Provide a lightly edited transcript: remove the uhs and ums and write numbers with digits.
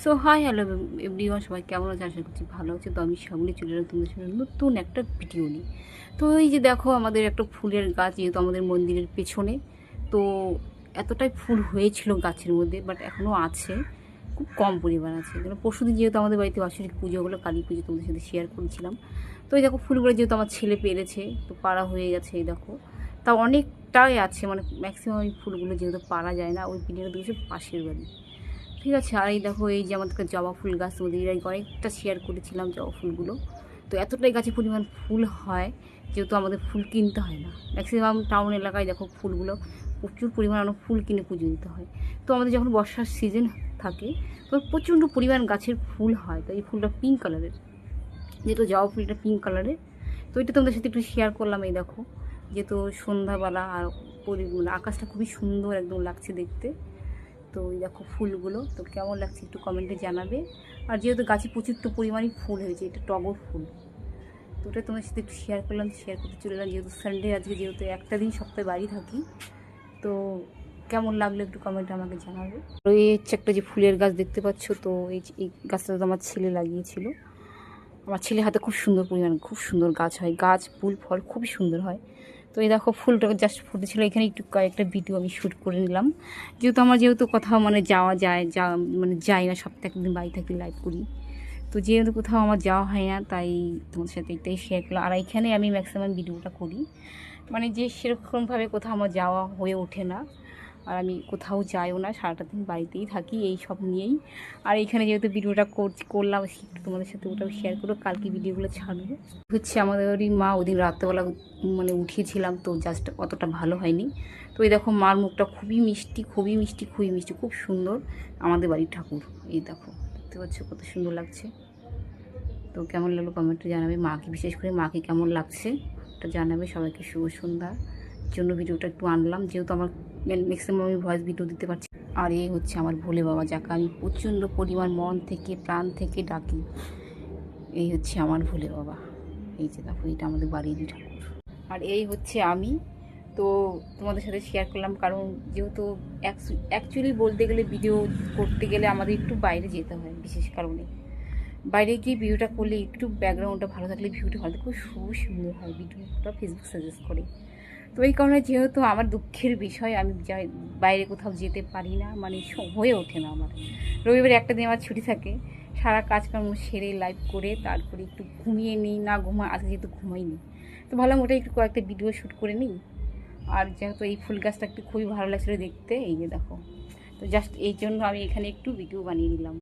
So hi hello everyone, সবাই কেমন আছে? আশা করছি ভালো আছে। তো আমি সামনে চলে এলাম তোমাদের সামনে নতুন একটা ভিডিও নিয়ে। তো এই যে দেখো, আমাদের একটা ফুলের গাছ, যেহেতু আমাদের মন্দিরের পেছনে, তো এতটাই ফুল হয়েছিল গাছের মধ্যে, বাট এখনও আছে, খুব কম পরিমাণ আছে। কারণ পরশুদিন যেহেতু আমাদের বাড়িতে বাৎসরিক পুজো হলো, কালী পুজো, তোমাদের সাথে শেয়ার করেছিলাম। তো এই দেখো ফুলগুলো যেহেতু আমার ছেলে পেরেছে, তো পাড়া হয়ে গেছে। এই দেখো, তা অনেকটাই আছে, মানে ম্যাক্সিমাম এই ফুলগুলো যেহেতু পারা যায় না, ওই পিঠেটা দিয়েছে পাশের বাড়ি। ঠিক আছে। আর এই দেখো, এই যে আমাদের জবা ফুল গাছ, তোমাদের অনেকটা শেয়ার করেছিলাম জবা ফুলগুলো। তো এতটাই গাছে পরিমাণ ফুল হয়, যেহেতু আমাদের ফুল কিনতে হয় না। ম্যাক্সিমাম টাউন এলাকায় দেখো ফুলগুলো প্রচুর পরিমাণ ফুল কিনে পুজো দিতে হয়। তো আমাদের যখন বর্ষার সিজন থাকে, তো প্রচণ্ড পরিমাণ গাছের ফুল হয়। তো এই ফুলটা পিঙ্ক কালারের, যেহেতু জবা ফুলটা পিঙ্ক কালারের, তো এটা তোমাদের সাথে একটু শেয়ার করলাম। এই দেখো, যেহেতু সন্ধ্যাবেলা আর আকাশটা খুবই সুন্দর একদম লাগছে দেখতে। তো ওই দেখো ফুলগুলো, তো কেমন লাগছে একটু কমেন্টে জানাবে। আর যেহেতু গাছে প্রচুর পরিমাণই ফুল হয়েছে, এটা টগর ফুল, তো ওটা তোমার সাথে একটু শেয়ার করলাম, শেয়ার করতে চলে এলাম। যেহেতু সানডে আজকে, যেহেতু একটা দিন সপ্তাহে বাড়ি থাকি, তো কেমন লাগলো একটু কমেন্টে আমাকে জানাবে। এই হচ্ছে একটা যে ফুলের গাছ দেখতে পাচ্ছ, তো এই গাছটা তো আমার ছেলে লাগিয়েছিল। আমার ছেলে হাতে খুব সুন্দর পরিমাণ, খুব সুন্দর গাছ হয়, গাছ ফুল ফল খুবই সুন্দর হয়। তো এই দেখো ফুলটা জাস্ট ফুটেছিল, এখানে একটু কয়েকটা ভিডিও আমি শ্যুট করে নিলাম। যেহেতু কোথাও মানে যাওয়া যায়, মানে যাই না, সপ্তাহে একদিন বাড়ি থাকি, লাইভ করি। তো যেহেতু কোথাও আমার যাওয়া হয় না, তাই তোমাদের সাথে এটাই শেয়ার করলাম। আর এইখানে আমি ম্যাক্সিমাম ভিডিওটা করি, মানে যে সেরকমভাবে কোথাও আমার যাওয়া হয়ে ওঠে না, আর আমি কোথাও যাইও না, সারাটা দিন বাড়িতেই থাকি এই সব নিয়েই। আর এইখানে যেহেতু ভিডিওটা করলাম, একটু তোমাদের সাথে ওটাও শেয়ার করবো, কালকে ভিডিওগুলো ছাড়বো। হচ্ছে আমাদের ওই মা ওদিন রাত্রেবেলা মানে উঠিয়েছিলাম, তো জাস্ট অতটা ভালো হয়নি। তো এই দেখো, মার মুখটা খুবই মিষ্টি, খুবই মিষ্টি, খুবই মিষ্টি, খুব সুন্দর আমাদের বাড়ির ঠাকুর। এই দেখো, দেখতে পাচ্ছ কত সুন্দর লাগছে। তো কেমন লাগলো কমেন্টে জানাবে, মাকে বিশেষ করে মাকে কেমন লাগছে এটা জানাবে। সবাইকে শুভ সন্ধ্যা। জন্য ভিডিওটা একটু আনলাম, যেহেতু আমার ম্যাক্সিমাম আমি ভয়েস ভিডিও দিতে পারছি। আর এই হচ্ছে আমার ভোলে বাবা, যাকে আমি প্রচণ্ড পরিমাণ মন থেকে প্রাণ থেকে ডাকি। এই হচ্ছে আমার ভোলে বাবা। এই যে দেখো, এটা আমাদের বাড়িরই ঠাকুর। আর এই হচ্ছে আমি। তো তোমাদের সাথে শেয়ার করলাম, কারণ যেহেতু অ্যাকচুয়ালি বলতে গেলে ভিডিও করতে গেলে আমাদের একটু বাইরে যেতে হয়, বিশেষ কারণে বাইরে গিয়ে ভিডিওটা করলে একটু ব্যাকগ্রাউন্ডটা ভালো থাকলে ভিডিওটা ভালো, খুব সুন্দর হয় ভিডিওটা, ফেসবুক সাজেস্ট করে। তো এই কারণে যেহেতু আমার দুঃখের বিষয়, আমি যাই বাইরে কোথাও যেতে পারি না, মানে হয়ে ওঠে না আমার। রবিবারে একটা দিন আমার ছুটি থাকে, সারা কাজকর্ম সেরে লাইভ করে তারপরে একটু ঘুমিয়ে নিই, না আজকে যেহেতু ঘুমাইনি, তো ভালো মোটাই একটু কয়েকটা ভিডিও শ্যুট করে নিই। আর যেহেতু এই ফুল গাছটা একটু খুবই ভালো লাগছিলো দেখতে, এই যে দেখো, তো জাস্ট এই জন্য আমি এখানে একটু ভিডিও বানিয়ে নিলাম।